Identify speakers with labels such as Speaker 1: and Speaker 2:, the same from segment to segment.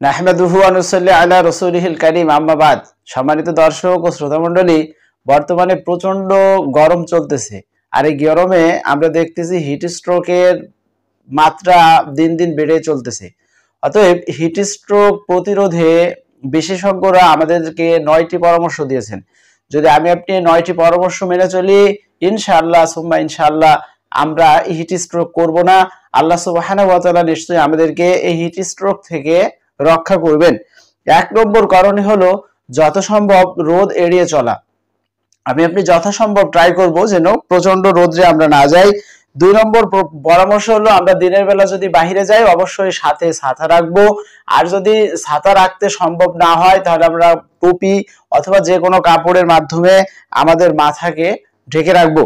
Speaker 1: নাহমাদুহু ওয়া নুসাল্লি আলা রাসূলিহিল কারীম, আম্মা বাদ। সম্মানিত দর্শক ও শ্রোতা মণ্ডলী, বর্তমানে প্রচন্ড গরম চলতেছে। আর এই গরমে আমরা দেখতেছি হিট স্ট্রোকের মাত্রা দিন দিন বেড়ে চলতেছে। অতএব হিট স্ট্রোক প্রতিরোধে বিশেষজ্ঞরা আমাদেরকে 9টি পরামর্শ দিয়েছেন। যদি আপনি 9টি পরামর্শ মেনে চলি, ইনশাআল্লাহ সুম্মা ইনশাআল্লাহ আমরা হিট স্ট্রোক করব না। আল্লাহ সুবহানাহু ওয়া তাআলা নিশ্চয়ই আমাদেরকে এই হিট স্ট্রোক থেকে রক্ষা করবেন। 1 নম্বর করণীয় হলো যত সম্ভব রোদ এড়িয়ে চলা। আপনি যথাসম্ভব ট্রাই করব যেন প্রচন্ড রোদে আমরা না যাই। 2 নম্বর পরামর্শ হলো আমরা দিনের বেলা যদি বাইরে যাই অবশ্যই সাথে ছাতা রাখবো। আর যদি ছাতা রাখতে সম্ভব না হয় তাহলে আমরা টুপি অথবা যে কোনো কাপড়ের মাধ্যমে আমাদের মাথাকে ঢেকে রাখবো।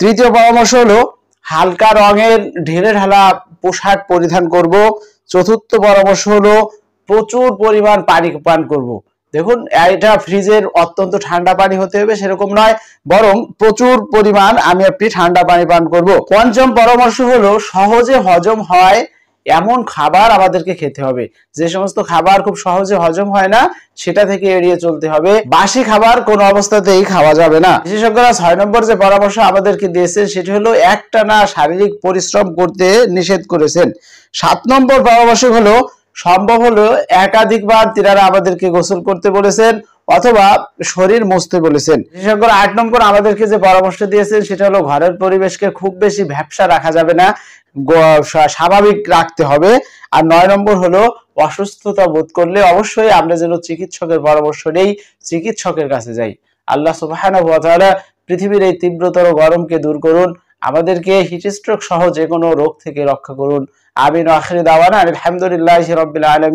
Speaker 1: 3য় পরামর্শ হলো হালকা রঙের ঢেলে ঢালা পোশাক পরিধান করব। 4র্থ পরামর্শ হলো প্রচুর পরিমাণ পানি পান করব। দেখুন, এটা ফ্রিজের অত্যন্ত ঠান্ডা পানি হতে হবে সেরকম নয়, বরং প্রচুর পরিমাণ আপনি ঠান্ডা পানি পান করব। 5ম পরামর্শ হলো সহজে হজম হয় এমন খাবার আমাদেরকে খেতে হবে। যে সমস্ত খাবার খুব সহজে হজম হয় না সেটা থেকে এড়িয়ে চলতে হবে। বাসি খাবার কোনো অবস্থাতেই খাওয়া যাবে না। বিশেষজ্ঞরা 6 নম্বর যে পরামর্শ আমাদেরকে দিয়েছেন সেটি হলো একটানা শারীরিক পরিশ্রম করতে নিষেধ করেছেন। 7 নম্বর পরামর্শ হলো সম্ভব হলো একাধিকবার তিনারা আমাদেরকে গোসল করতে বলেছেন অথবা শরীর মুছতে বলেছেন। বিশেষজ্ঞরা 8 নম্বর আমাদেরকে যে পরামর্শ দিয়েছেন সেটা হলো ঘরের পরিবেশকে খুব বেশি ভ্যাপসা রাখা যাবে না, স্বাভাবিক রাখতে হবে। আর 9 নম্বর হলো অসুস্থতা বোধ করলে অবশ্যই আমরা যেন চিকিৎসকের পরামর্শ নেই, চিকিৎসকের কাছে যাই। আল্লাহ সুবহানাহু ওয়া তাআলা পৃথিবীর এই তীব্রতর গরমকে দূর করুন, আমাদেরকে হিট স্ট্রোক সহ যে কোনো রোগ থেকে রক্ষা করুন। আমিন। আখিরি দাওয়ানা আলহামদুলিল্লাহি রাব্বিল আলামিন।